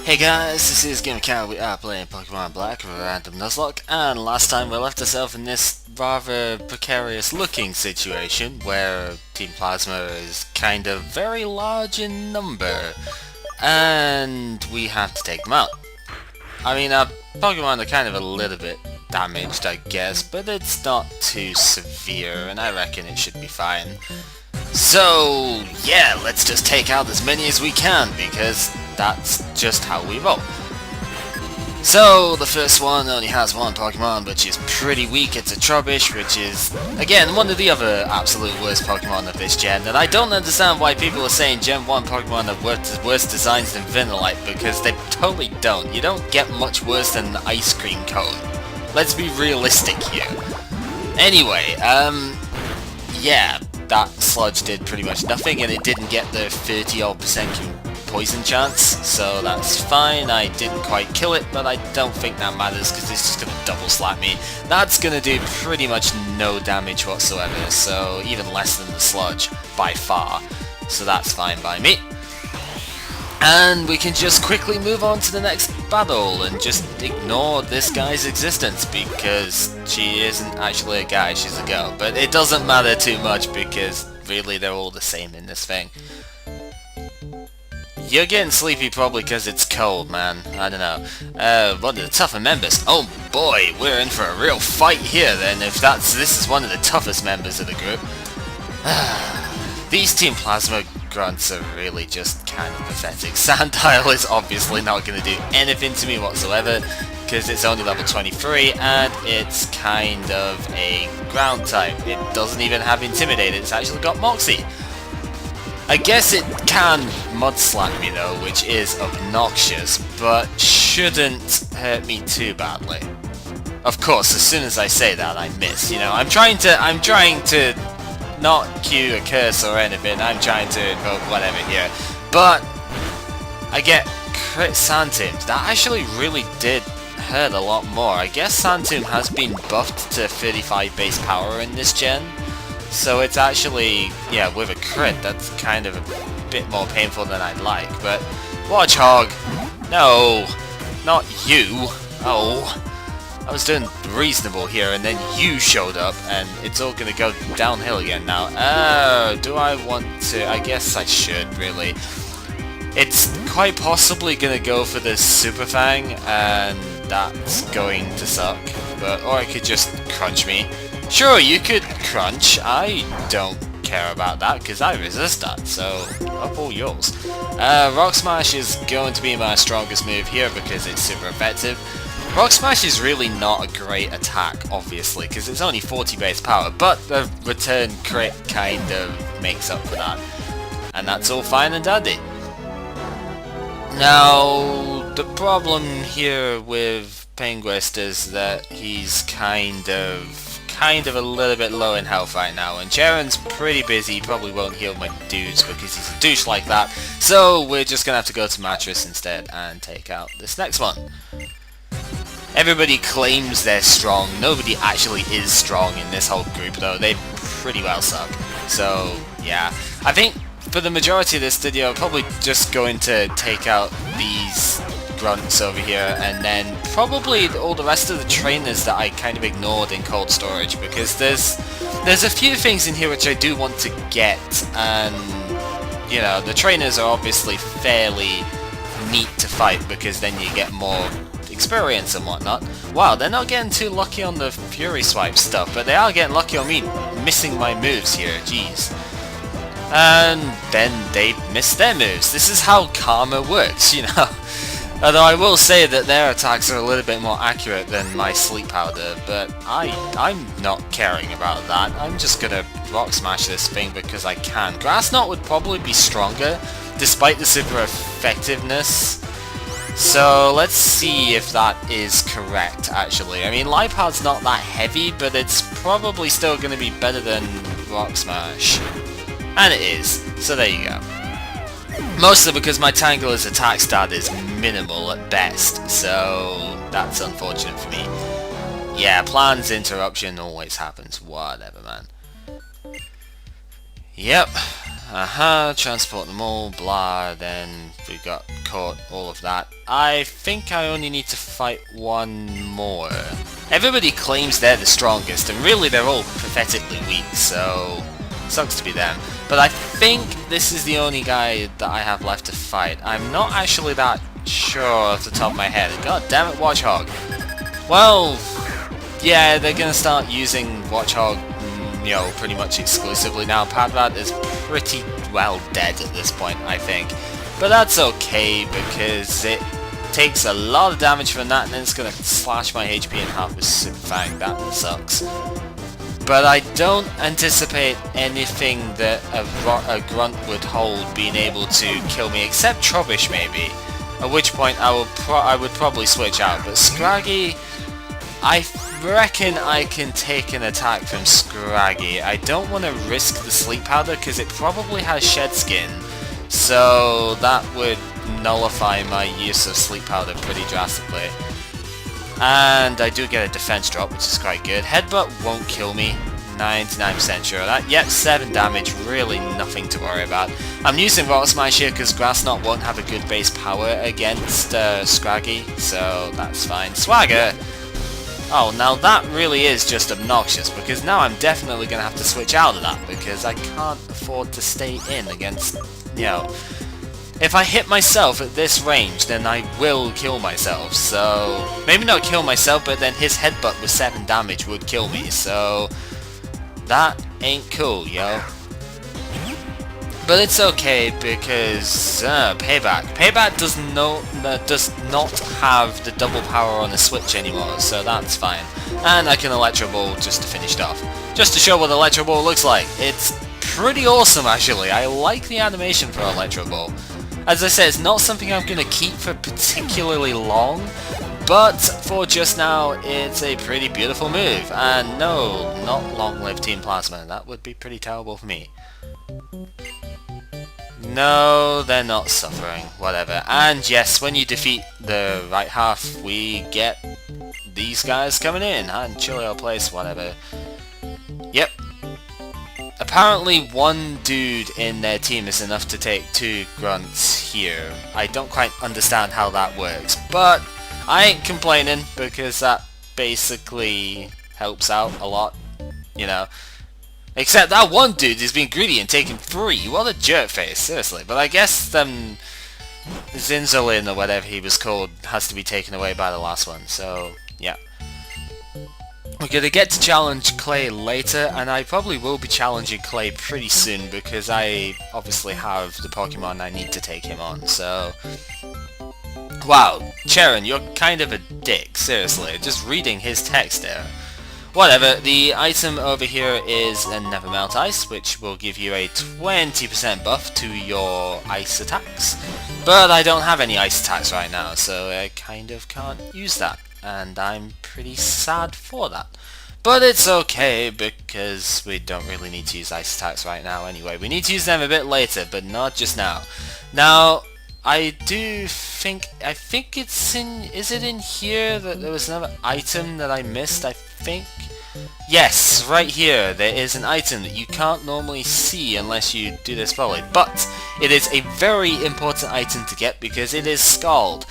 Hey guys, this is GamerCat. We are playing Pokemon Black with a random Nuzlocke, and last time we left ourselves in this rather precarious looking situation where Team Plasma is kind of very large in number, and we have to take them out. I mean, our Pokemon are kind of a little bit damaged, I guess, but it's not too severe, and I reckon it should be fine. So, yeah, let's just take out as many as we can, because that's just how we roll. So, the first one only has one Pokemon, which is pretty weak. It's a Trubbish, which is, again, one of the other absolute worst Pokemon of this gen. And I don't understand why people are saying Gen 1 Pokemon have worse designs than Vanillite, because they totally don't. You don't get much worse than an ice cream cone. Let's be realistic here. Anyway, yeah, that sludge did pretty much nothing, and it didn't get the 30% poison chance, so that's fine. I didn't quite kill it, but I don't think that matters because it's just gonna double slap me. That's gonna do pretty much no damage whatsoever, so even less than the sludge by far, so that's fine by me. And we can just quickly move on to the next battle and just ignore this guy's existence because she isn't actually a guy, she's a girl. But it doesn't matter too much because really they're all the same in this thing. You're getting sleepy probably because it's cold, man. I don't know. One of the tougher members. Oh boy, we're in for a real fight here then if this is one of the toughest members of the group. These Team Plasma grunts are really just kind of pathetic. Sandile is obviously not going to do anything to me whatsoever because it's only level 23 and it's kind of a ground type. It doesn't even have Intimidate, it's actually got Moxie. I guess it can mudslap me though, which is obnoxious, but shouldn't hurt me too badly. Of course, as soon as I say that, I miss. You know, I'm trying to not cue a curse or anything. I'm trying to invoke whatever here, but I get crit Sandtomb. That actually really did hurt a lot more. I guess Sandtomb has been buffed to 35 base power in this gen. So it's actually, yeah, with a crit, that's kind of a bit more painful than I'd like, but Watchog, no, not you. Oh, I was doing reasonable here, and then you showed up, and it's all gonna go downhill again now. Oh, do I want to? I guess I should, really. It's quite possibly gonna go for the Super Fang, and that's going to suck, or it could just crunch me. Sure, you could crunch. I don't care about that because I resist that, so up all yours. Rock Smash is going to be my strongest move here because it's super effective. Rock Smash is really not a great attack, obviously, because it's only 40 base power, but the return crit kind of makes up for that. And that's all fine and dandy. Now, the problem here with Penguist is that he's kind of a little bit low in health right now, and Charon's pretty busy, probably won't heal my dudes because he's a douche like that, so we're just gonna have to go to Mattress instead and take out this next one. Everybody claims they're strong, nobody actually is strong in this whole group though, they pretty well suck. So yeah, I think for the majority of this video I'm probably just going to take out these grunts over here and then probably all the rest of the trainers that I kind of ignored in cold storage because there's a few things in here which I do want to get, and you know, the trainers are obviously fairly neat to fight because then you get more experience and whatnot. Wow, they're not getting too lucky on the Fury Swipe stuff, but they are getting lucky on me missing my moves here, jeez. And then they miss their moves. This is how karma works, you know. Although I will say that their attacks are a little bit more accurate than my Sleep Powder, but I'm not caring about that. I'm just gonna Rock Smash this thing because I can. Grass Knot would probably be stronger, despite the super effectiveness. So let's see if that is correct, actually. I mean, Lipad's not that heavy, but it's probably still gonna be better than Rock Smash. And it is, so there you go. Mostly because my Tangela's attack stat is minimal at best, so that's unfortunate for me. Yeah, plans interruption always happens, whatever man. Yep, transport them all, blah, then we got caught, all of that. I think I only need to fight one more. Everybody claims they're the strongest, and really they're all pathetically weak, so sucks to be them. But I think this is the only guy that I have left to fight. I'm not actually that sure off the top of my head. God damn it, Watchog. Well, yeah, they're gonna start using Watchog, you know, pretty much exclusively now. Padvat is pretty well dead at this point, I think. But that's okay, because it takes a lot of damage from that, and then it's gonna slash my HP in half with Super Fang. That sucks. But I don't anticipate anything that a grunt would hold being able to kill me, except Trubbish maybe. At which point I would probably switch out. But Scraggy, I reckon I can take an attack from Scraggy. I don't want to risk the Sleep Powder because it probably has Shed Skin, so that would nullify my use of Sleep Powder pretty drastically. And I do get a defense drop, which is quite good. Headbutt won't kill me, 99% sure of that. Yep, 7 damage, really nothing to worry about. I'm using Rock Smash here because Grass Knot won't have a good base power against Scraggy, so that's fine. Swagger! Oh, now that really is just obnoxious, because now I'm definitely going to have to switch out of that, because I can't afford to stay in against, you know... If I hit myself at this range, then I will kill myself, so... Maybe not kill myself, but then his headbutt with 7 damage would kill me, so... That ain't cool, yo. But it's okay, because... Payback. Payback does not have the double power on the Switch anymore, so that's fine. And I can Electro Ball just to finish it off. Just to show what Electro Ball looks like. It's pretty awesome, actually. I like the animation for Electro Ball. As I said, it's not something I'm going to keep for particularly long, but for just now, it's a pretty beautiful move. And no, not long-live Team Plasma. That would be pretty terrible for me. No, they're not suffering. Whatever. And yes, when you defeat the right half, we get these guys coming in. And Chilio Place, whatever. Yep. Apparently one dude in their team is enough to take 2 grunts here. I don't quite understand how that works, but I ain't complaining because that basically helps out a lot, you know. Except that one dude is being greedy and taking 3. What a jerk face, seriously. But I guess Zinzolin or whatever he was called has to be taken away by the last one, so yeah. We're going to get to challenge Clay later, and I probably will be challenging Clay pretty soon because I obviously have the Pokemon I need to take him on, so... Wow, Charon, you're kind of a dick, seriously, just reading his text there. Whatever, the item over here is a Never Melt Ice, which will give you a 20% buff to your ice attacks. But I don't have any ice attacks right now, so I kind of can't use that. And I'm pretty sad for that. But it's okay, because we don't really need to use ice attacks right now anyway. We need to use them a bit later, but not just now. Now, I think it's in... Is it in here that there was another item that I missed, I think? Yes, right here, there is an item that you can't normally see unless you do this properly. But it is a very important item to get because it is Scald.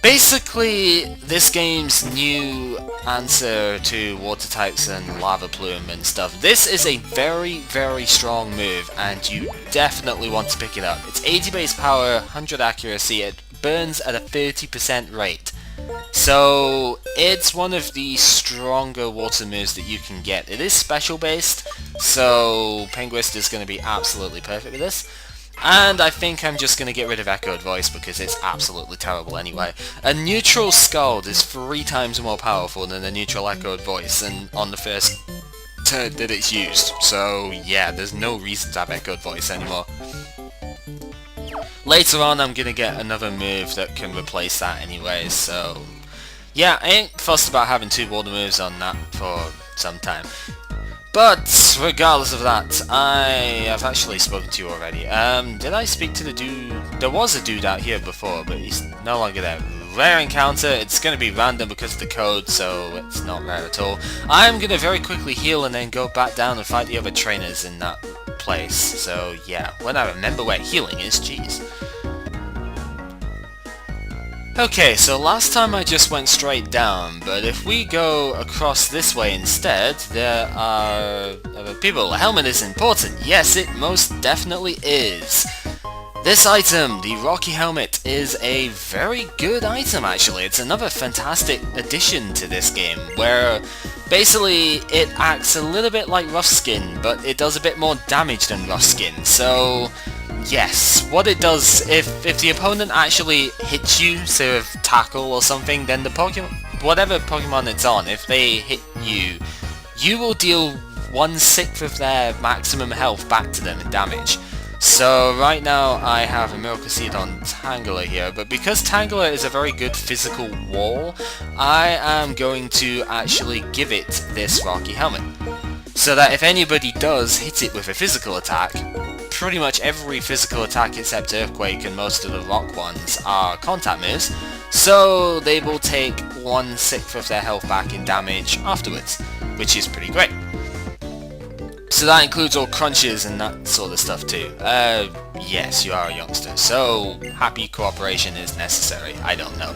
Basically, this game's new answer to water types and lava plume and stuff. This is a very, very strong move, and you definitely want to pick it up. It's 80 base power, 100 accuracy, it burns at a 30% rate. So, it's one of the stronger water moves that you can get. It is special based, so Penguist is going to be absolutely perfect with this. And I think I'm just going to get rid of Echoed Voice because it's absolutely terrible anyway. A neutral Scald is 3 times more powerful than a neutral Echoed Voice and on the first turn that it's used. So yeah, there's no reason to have Echoed Voice anymore. Later on I'm going to get another move that can replace that anyway, so... Yeah, I ain't fussed about having 2 water moves on that for some time. But, regardless of that, I have actually spoken to you already. Did I speak to the dude? There was a dude out here before, but he's no longer there. Rare encounter, it's going to be random because of the code, so it's not rare at all. I'm going to very quickly heal and then go back down and fight the other trainers in that place. So yeah, when I remember where healing is, jeez. Okay, so last time I just went straight down, but if we go across this way instead, there are other people. A helmet is important. Yes, it most definitely is. This item, the Rocky Helmet, is a very good item actually. It's another fantastic addition to this game, where basically it acts a little bit like Rough Skin, but it does a bit more damage than Rough Skin. So yes, what it does, if the opponent actually hits you, say with Tackle or something, then the Pokemon, whatever Pokemon it's on, if they hit you, you will deal 1/6 of their maximum health back to them in damage. So right now I have a Miracle Seed on Tangela here, but because Tangela is a very good physical wall, I am going to actually give it this Rocky Helmet. So that if anybody does hit it with a physical attack, pretty much every physical attack except Earthquake and most of the rock ones are contact moves, so they will take 1/6 of their health back in damage afterwards, which is pretty great. So that includes all crunches and that sort of stuff too. Yes, you are a youngster, so happy cooperation is necessary. I don't know.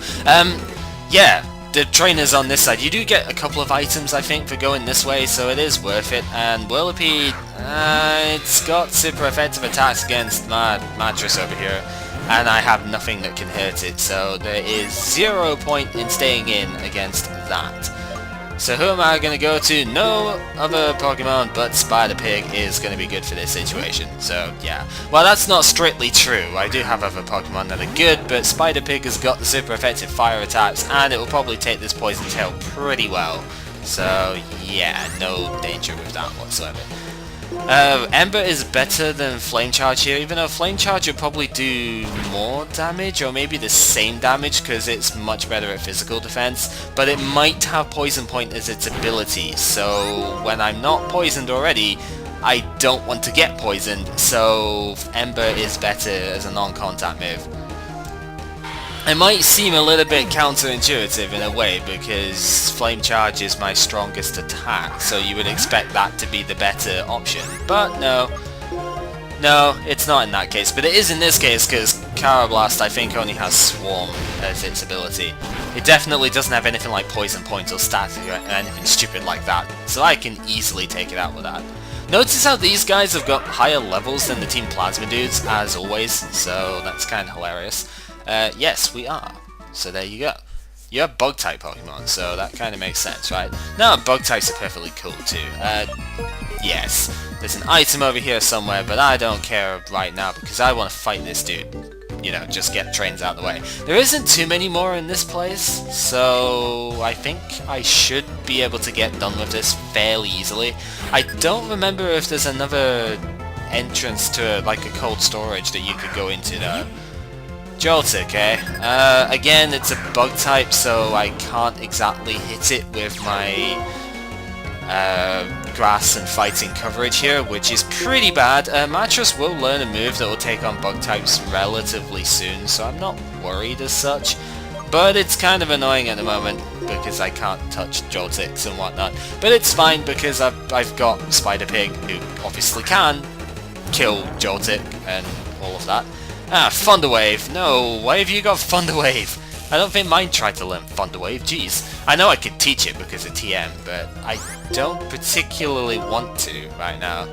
Yeah, the trainers on this side, you do get a couple of items I think for going this way, so it is worth it. And Whirlipede, it's got super effective attacks against my mattress over here, and I have nothing that can hurt it, so there is 0 point in staying in against that. So who am I going to go to? No other Pokemon but Spider-Pig is going to be good for this situation. So yeah. Well, that's not strictly true. I do have other Pokemon that are good, but Spider-Pig has got the super effective fire attacks, and it will probably take this Poison Tail pretty well. So yeah, no danger with that whatsoever. Ember is better than Flame Charge here, even though Flame Charge will probably do more damage, or maybe the same damage because it's much better at physical defense, but it might have Poison Point as its ability, so when I'm not poisoned already, I don't want to get poisoned, so Ember is better as a non-contact move. It might seem a little bit counterintuitive in a way, because Flame Charge is my strongest attack, so you would expect that to be the better option. But no. No, it's not in that case. But it is in this case, because Carablast I think only has Swarm as its ability. It definitely doesn't have anything like Poison Point or Static or anything stupid like that, so I can easily take it out with that. Notice how these guys have got higher levels than the Team Plasma dudes, as always, so that's kind of hilarious. Yes, we are. So there you go. You have Bug-type Pokemon, so that kind of makes sense, right? No, Bug-types are perfectly cool too. Yes. There's an item over here somewhere, but I don't care right now because I want to fight this dude. You know, just get trains out of the way. There isn't too many more in this place, so I think I should be able to get done with this fairly easily. I don't remember if there's another entrance to like a cold storage that you could go into though. Joltik, eh? Again, it's a bug type, so I can't exactly hit it with my grass and fighting coverage here, which is pretty bad. Mattress will learn a move that will take on bug types relatively soon, so I'm not worried as such. But it's kind of annoying at the moment because I can't touch Joltiks and whatnot. But it's fine because I've got Spider-Pig, who obviously can kill Joltik and all of that. Ah, Thunderwave. No, why have you got Thunderwave? I don't think mine tried to learn Thunderwave, jeez. I know I could teach it because of TM, but I don't particularly want to right now.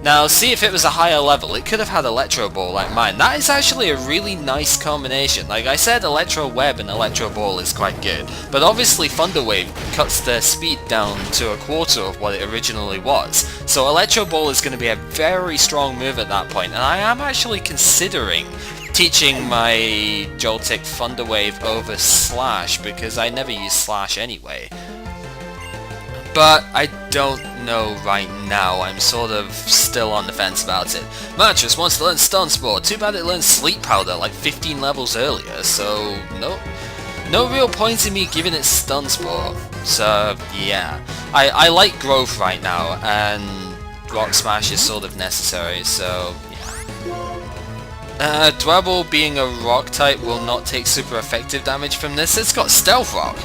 Now, see if it was a higher level, it could have had Electro Ball like mine. That is actually a really nice combination. Like I said, Electro Web and Electro Ball is quite good, but obviously Thunderwave cuts their speed down to a quarter of what it originally was. So Electro Ball is going to be a very strong move at that point, and I am actually considering teaching my Joltik Thunderwave over Slash, because I never use Slash anyway. But I don't know right now, I'm sort of still on the fence about it. Mattress wants to learn Stun Spore, too bad it learned Sleep Powder like 15 levels earlier, so no real point in me giving it Stun Spore. So yeah, I like Growth right now, and Rock Smash is sort of necessary, so yeah. Dwebble being a rock type will not take super effective damage from this, it's got Stealth Rock.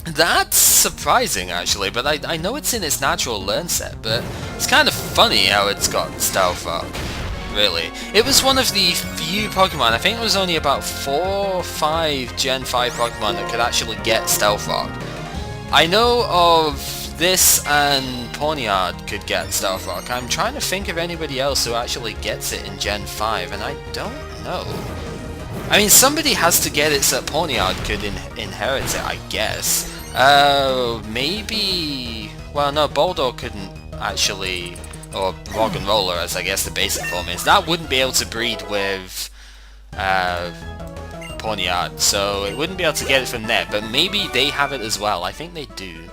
That's surprising actually, but I know it's in its natural learn set, but it's kind of funny how it's got Stealth Rock. Really. It was one of the few Pokemon, I think it was only about 4 or 5 Gen 5 Pokemon that could actually get Stealth Rock. I know of this and Pawniard could get Stealth Rock. I'm trying to think of anybody else who actually gets it in Gen 5, and I don't know. I mean, somebody has to get it so that Pawniard could inherit it, I guess. Maybe... Well, no, Boldor couldn't actually... Or Roggenrola, as I guess the basic form is. That wouldn't be able to breed with Pawniard, so it wouldn't be able to get it from there. But maybe they have it as well. I think they do.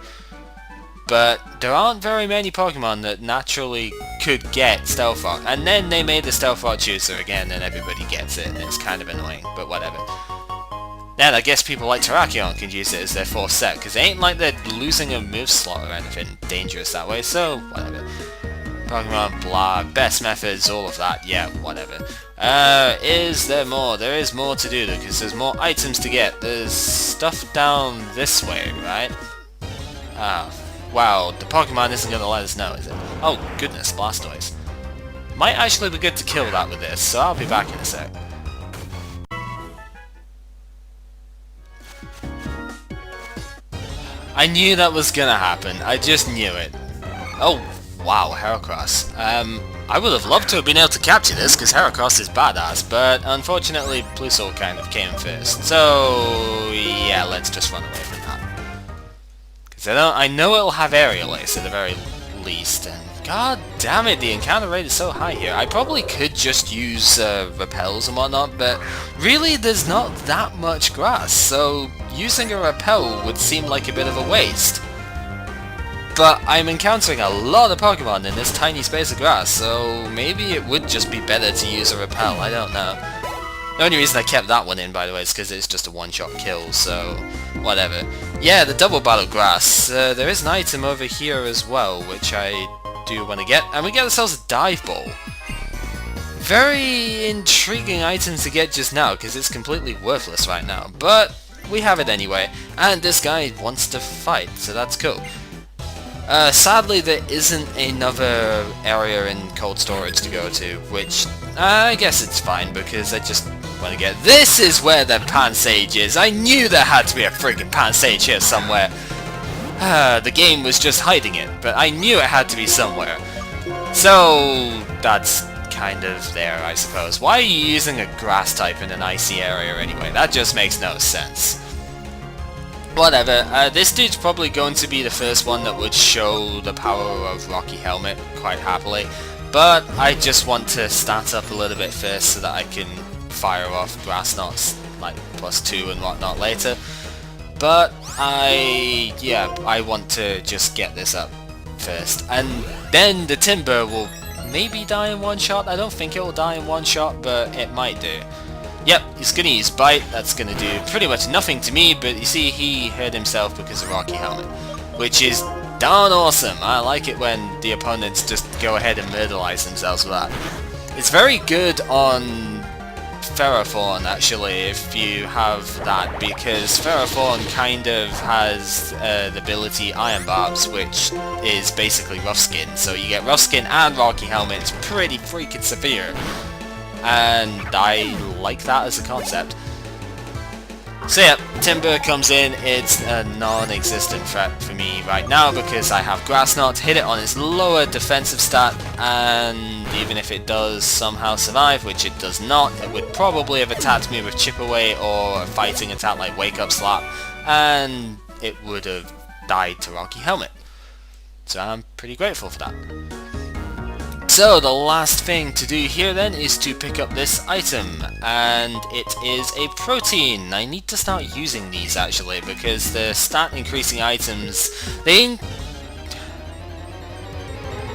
But there aren't very many Pokemon that naturally could get Stealth Rock. And then they made the Stealth Rock Chooser again, and everybody gets it, and it's kind of annoying, but whatever. Then I guess people like Terrakion can use it as their 4th set, because it ain't like they're losing a move slot or anything dangerous that way, so whatever. Pokemon, blah, best methods, all of that, yeah, whatever. Is there more? There is more to do, because there's more items to get. There's stuff down this way, right? Wow, the Pokemon isn't going to let us know, is it? Oh, goodness, Blastoise. Might actually be good to kill that with this, so I'll be back in a sec. I knew that was gonna happen. I just knew it. Oh, wow, Heracross. I would have loved to have been able to capture this, because Heracross is badass, but unfortunately Plusle kind of came first. So, yeah, let's just run away from that. Because I know it'll have Aerial Ace at the very least, and god damn it, the encounter rate is so high here. I probably could just use repels and whatnot, but really there's not that much grass, so using a repel would seem like a bit of a waste. But I'm encountering a lot of Pokemon in this tiny space of grass, so maybe it would just be better to use a repel, I don't know. The only reason I kept that one in, by the way, is because it's just a one-shot kill, so whatever. Yeah, the double battle grass. There is an item over here as well, which I do want to get, and we get ourselves a dive ball. Very intriguing item to get just now, because it's completely worthless right now, but we have it anyway, and this guy wants to fight, so that's cool. Sadly there isn't another area in cold storage to go to, which I guess it's fine because I just want to get... This is where the Pansage is! I knew there had to be a freaking Pansage here somewhere! The game was just hiding it, but I knew it had to be somewhere. So that's kind of there, I suppose. Why are you using a grass type in an icy area anyway? That just makes no sense. Whatever, this dude's probably going to be the first one that would show the power of Rocky Helmet quite happily, but I just want to start up a little bit first so that I can fire off Grass Knots, like +2 and whatnot later. But I want to just get this up first, and then the Timber will maybe die in one shot. I don't think it will die in one shot, but it might do. Yep, he's gonna use Bite. That's gonna do pretty much nothing to me, but you see, he hurt himself because of Rocky Helmet, which is darn awesome. I like it when the opponents just go ahead and murderize themselves with that. It's very good on Ferrothorn, actually, if you have that, because Ferrothorn kind of has the ability Iron Barbs, which is basically Rough Skin. So you get Rough Skin and Rocky Helmet. It's pretty freaking severe. And I like that as a concept. So yeah, Timber comes in. It's a non-existent threat for me right now because I have Grass Knot, hit it on its lower defensive stat, and even if it does somehow survive, which it does not, it would probably have attacked me with Chip Away or a fighting attack like Wake Up Slap, and it would have died to Rocky Helmet. So I'm pretty grateful for that. So the last thing to do here then is to pick up this item, and it is a protein. I need to start using these actually because the stat increasing items,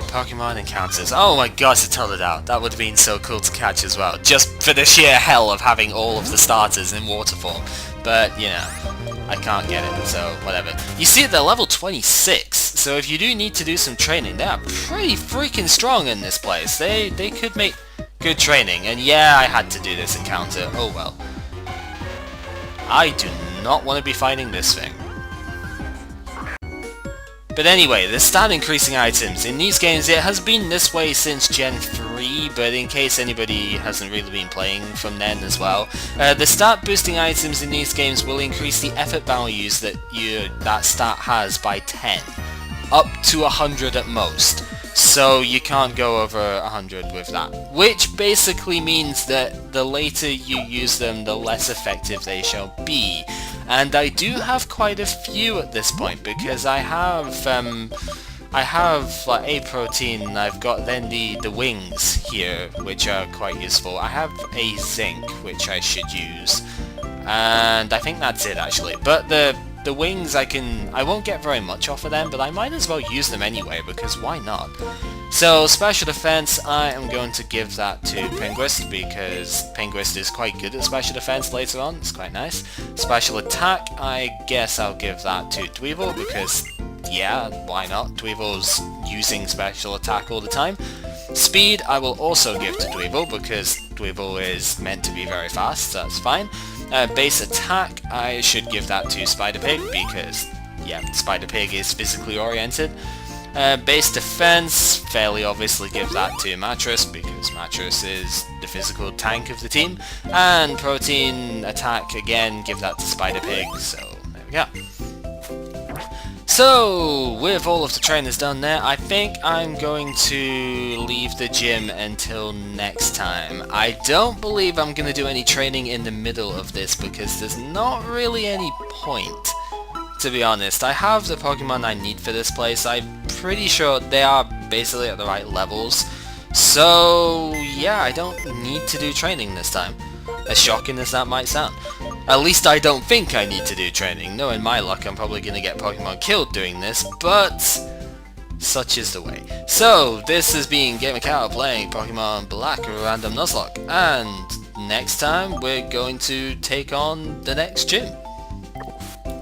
Pokemon encounters. Oh my gosh, I told it out. That would have been so cool to catch as well, just for the sheer hell of having all of the starters in water form. But, you know, I can't get it, so whatever. You see, they're level 26, so if you do need to do some training, they are pretty freaking strong in this place. They could make good training, and yeah, I had to do this encounter. Oh well. I do not want to be fighting this thing. But anyway, the stat increasing items. In these games it has been this way since Gen 3, but in case anybody hasn't really been playing from then as well, the stat boosting items in these games will increase the effort values that that stat has by 10, up to 100 at most. So you can't go over 100 with that, which basically means that the later you use them, the less effective they shall be. And I do have quite a few at this point, because I have like a protein, and I've got then the wings here, which are quite useful. I have a zinc, which I should use, and I think that's it actually. But the wings I won't get very much off of them, but I might as well use them anyway, because why not? So special defense, I am going to give that to Pinguist, because Pinguist is quite good at special defense later on. It's quite nice. Special attack, I guess I'll give that to Dweevil, because yeah, why not? Dweevil's using special attack all the time. Speed, I will also give to Dweevil, because Dweevil is meant to be very fast, so that's fine. Base attack, I should give that to Spider-Pig, because yeah, Spider-Pig is physically oriented. Base defense, fairly obviously give that to Mattress, because Mattress is the physical tank of the team. And protein attack, again, give that to Spider-Pig, so there we go. So, with all of the trainers done there, I think I'm going to leave the gym until next time. I don't believe I'm going to do any training in the middle of this, because there's not really any point, to be honest. I have the Pokemon I need for this place. I'm pretty sure they are basically at the right levels. So, yeah, I don't need to do training this time. As shocking as that might sound. At least I don't think I need to do training. Knowing my luck, I'm probably going to get Pokemon killed doing this, but such is the way. So, this has been GamerCow playing Pokemon Black Random Nuzlocke, and next time we're going to take on the next gym.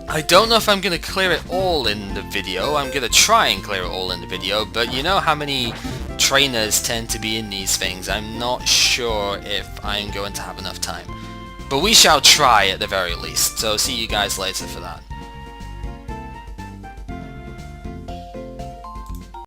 I don't know if I'm going to clear it all in the video. I'm going to try and clear it all in the video, but you know how many trainers tend to be in these things. I'm not sure if I'm going to have enough time. But we shall try at the very least, so see you guys later for that.